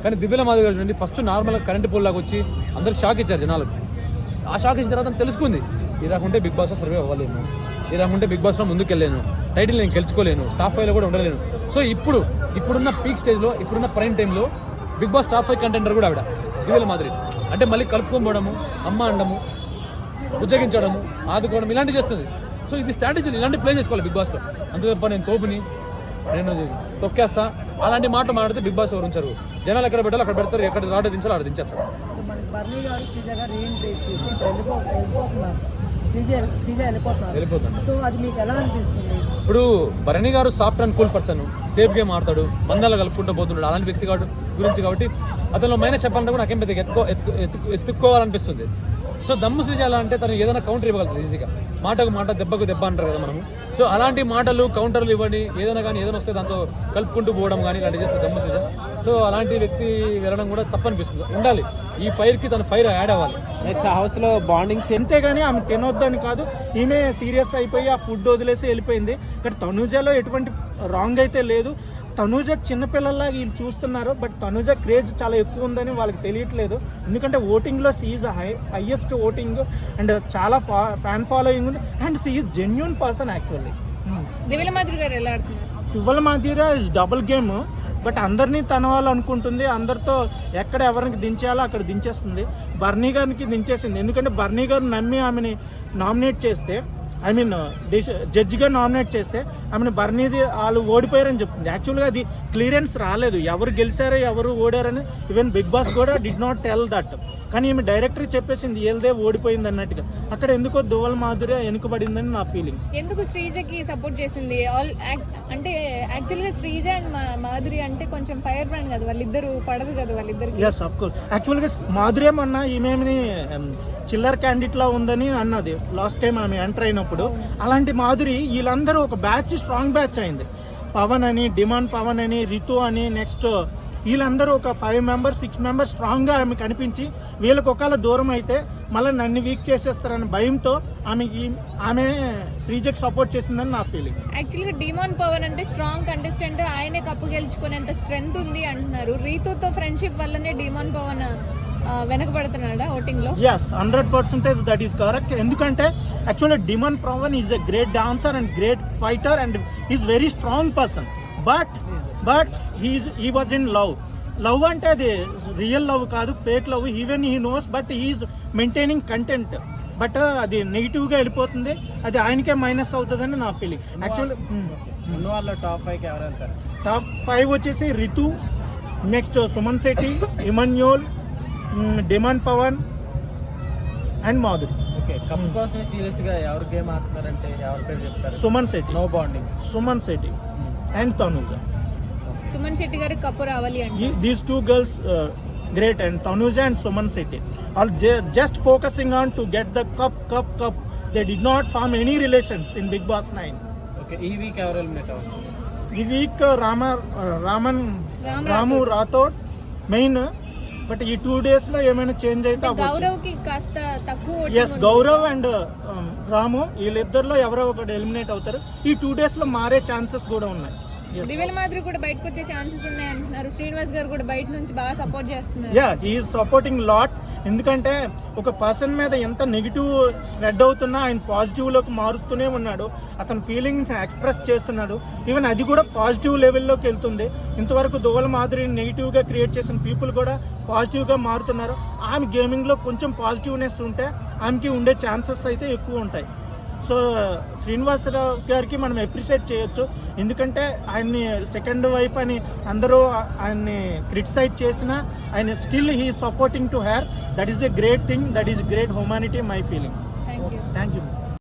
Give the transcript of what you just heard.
కానీ దివ్యల మాదిరి గారు చూడండి, ఫస్ట్ నార్మల్గా కరెంట్ పోల్ లాగా వచ్చి అందరికి షాక్ ఇచ్చారు జనాలకు. ఆ షాక్ ఇచ్చిన తర్వాత తెలుసుకుంది, ఈ రాకుంటే బిగ్ బాస్లో సర్వే అవ్వలేను, ఈ రాకుంటే బిగ్ బాస్లో ముందుకెళ్ళలేను, టైటిల్ నేను గెలుచుకోలేను, టాప్ 5లో కూడా ఉండలేను. సో ఇప్పుడున్న పీక్ స్టేజ్లో, ఇప్పుడున్న ప్రైమ్ టైంలో బిగ్ బాస్ టాప్ 5 కంటెండర్ కూడా ఆవిడ దివ్యల మాదిరి. అంటే మళ్ళీ కలుపుకోవడము, అమ్మ అండము, ఉజ్జగించడము, ఆదుకోవడం ఇలాంటివి చేస్తుంది. సో ఇది స్ట్రాటజీలు ఇలాంటి ప్లే చేసుకోవాలి బిగ్ బాస్లో. అంతే తప్ప నేను తోపుని, నేను తొక్కేస్తా అలాంటి మాటలు మాట్లాడితే బిగ్ బాస్ ఎవరు ఉంచారు. జనాలు ఎక్కడ పెట్టాలో అక్కడ పెడతారు, ఎక్కడ రాట దించాలో అక్కడ దించేస్తారు. ఇప్పుడు Bharani garu soft and cool person, safe game ఆడతాడు, బంధాలు కలుపుకుంటూ పోతున్నాడు, అలాంటి వ్యక్తి గురించి కాబట్టి అతను మైనస్ చెప్పాలంటే కూడా నాకేం పెద్ద ఎత్తుక్కోవాలనిపిస్తుంది. సో దమ్ము శ్రీజ అంటే తను ఏదైనా కౌంటర్ ఇవ్వగలుగుతుంది ఈజీగా, మాటకు మాట దెబ్బకు దెబ్బ అంటారు కదా మనము. సో అలాంటి మాటలు కౌంటర్లు ఇవ్వండి, ఏదైనా కానీ ఏదైనా వస్తే దాంతో కలుపుకుంటూ పోవడం కానీ ఇలాంటి చేస్తే దమ్ము శ్రీజ. సో అలాంటి వ్యక్తి వెళ్ళడం కూడా తప్పనిపిస్తుంది. ఉండాలి, ఈ ఫైర్కి తన ఫైర్ యాడ్ అవ్వాలి. హౌస్లో బాండింగ్స్ అంతేగాని ఆమె తినొద్దని కాదు, ఈమె సీరియస్ అయిపోయి ఆ ఫుడ్ వదిలేసి వెళ్ళిపోయింది. ఇక్కడ తనూజలో ఎటువంటి రాంగ్ అయితే లేదు. తనూజ చిన్నపిల్లల్లాగా వీళ్ళు చూస్తున్నారు, బట్ తనూజ క్రేజ్ చాలా ఎక్కువ ఉందని వాళ్ళకి తెలియట్లేదు. ఎందుకంటే ఓటింగ్లో సీఈజ్ హైయెస్ట్ ఓటింగ్ అండ్ చాలా ఫ్యాన్ ఫాలోయింగ్ ఉంది and she is genuine person actually. దివ్యల మాదిరి ఇస్ డబుల్ గేమ్, బట్ అందరినీ తన వాళ్ళు అనుకుంటుంది, అందరితో ఎక్కడ ఎవరికి దించేయాలో అక్కడ దించేస్తుంది. బర్నీ గారికి దించేసింది, ఎందుకంటే బర్నీ గారు నమ్మి ఆమెని నామినేట్ చేస్తే, ఐ మీన్ జడ్జిగా నామినేట్ చేస్తే ఆమెను బర్నీది వాళ్ళు ఓడిపోయారని చెప్తుంది. యాక్చువల్గా అది క్లియరెన్స్ రాలేదు, ఎవరు గెలిచారో ఎవరు ఓడారని. ఈవెన్ బిగ్ బాస్ కూడా డిడ్ నాట్ టెల్ దట్. కానీ ఈమె డైరెక్టర్ చెప్పేసింది ఏళ్ళదే ఓడిపోయింది అన్నట్టుగా. అక్కడ ఎందుకో దువ్వల మాదిరి వెనుకబడిందని నా ఫీలింగ్. ఎందుకు శ్రీజకి సపోర్ట్ చేసింది? అంటే యాక్చువల్గా శ్రీజ అండ్ మాధురి అంటే కొంచెం ఫైర్ బ్రాండ్ కదా, వాళ్ళిద్దరు పడదు కదా వాళ్ళిద్దరికి. Yes of course. యాక్చువల్గా మాధురి ఏమన్నా ఈమెని చిల్లర్ క్యాండిడేట్ లా ఉందని అన్నది లాస్ట్ టైం ఆమె ఎంటర్ అయినప్పుడు. అలాంటి మాధురి వీళ్ళందరూ ఒక బ్యాచ్, స్ట్రాంగ్ బ్యాచ్ అయింది. పవన్ అని, డిమాండ్ పవన్ అని, రితు అని, నెక్స్ట్ వీళ్ళందరూ ఒక 5 members 6 members స్ట్రాంగ్గా ఆమె కనిపించి వీళ్ళకి ఒకవేళ దూరం అయితే మళ్ళీ నన్ను వీక్ చేసేస్తారని భయంతో ఆమె శ్రీజకి సపోర్ట్ చేసిందని నా ఫీలింగ్. యాక్చువల్గా డిమాండ్ పవన్ అంటే స్ట్రాంగ్ కంటెస్టెంట్, ఆయనే కప్పు గెలుచుకునేంత స్ట్రెంగ్త్ ఉంది అంటున్నారు. రీతుతో ఫ్రెండ్షిప్ వల్లనే డిమాండ్ పవన్ వెనకబడుతున్నాడా ఓటింగ్ లో? Yes, 100% that is correct. ఎందుకంటే actually demon Pavan is a great dancer and great fighter and is very strong person. But he was in love అంటే అది రియల్ లవ్ కాదు, fake love. Even he knows, but he's maintaining content. But అది నెగిటివ్గా వెళ్ళిపోతుంది, అది ఆయనకే minus అవుతుందని నా ఫీలింగ్. యాక్చువల్లీ వాళ్ళ టాప్ 5 వచ్చేసి Ritu, next Suman Shetty, Emmanuel, demand Pavan and Madhuri. Okay, cup కోసం సీరియస్ గా ఎవరు గేమ్ ఆడుతున్నారంటే ఎవరి పేరు చెప్తారు? Suman Shetty. No bonding. Suman Shetty and Tanuja. Suman Shetty గారికి కప్పు రావాలి అంటే these 2 girls great, and Tanuja and Suman Sethi are just focusing on to get the cup. They did not form any relations in Big Boss 9. Okay, ఈ week ఎవరు eliminate అవ్వచ్చు? ఈ week Ramu Rathod main. But ఈ 2 days లో ఏమైనా change అయితే గౌరవ్కి కాస్త తక్కువ. ఎస్, గౌరవ్ అండ్ రాము వీళ్ళిద్దరిలో ఎవరో ఒకటి ఎలిమినేట్ అవుతారు. ఈ 2 days లో మారే ఛాన్సెస్ కూడా ఉన్నాయి. దివ్యల మాదిరి కూడా బయటకు వచ్చే ఛాన్సెస్ ఉన్నాయి అంటున్నారు. శ్రీనివాస్ గారు కూడా బయట నుంచి బాగా సపోర్ట్ చేస్తున్నారు. He is supporting lot. ఎందుకంటే ఒక పర్సన్ మీద ఎంత నెగిటివ్ స్ప్రెడ్ అవుతున్నా ఆయన పాజిటివ్లోకి మారుస్తూనే ఉన్నాడు. అతని ఫీలింగ్స్ ఎక్స్ప్రెస్ చేస్తున్నాడు. ఈవెన్ అది కూడా పాజిటివ్ లెవెల్లోకి వెళ్తుంది. ఇంతవరకు దువ్వల మాదిరి నెగిటివ్గా క్రియేట్ చేసిన పీపుల్ కూడా పాజిటివ్గా మారుతున్నారు. ఆమె గేమింగ్లో కొంచెం పాజిటివ్నెస్ ఉంటే ఆమెకి ఉండే ఛాన్సెస్ అయితే ఎక్కువ ఉంటాయి. సో శ్రీనివాసరావు గారికి మనం అప్రిషియేట్ చేయొచ్చు. ఎందుకంటే ఆయన్ని సెకండ్ వైఫ్ అని అందరూ ఆయన్ని క్రిటిసైజ్ చేసినా ఆయన still he supporting to her. That is a great thing, that is great humanity, my feeling. Thank you. Thank you.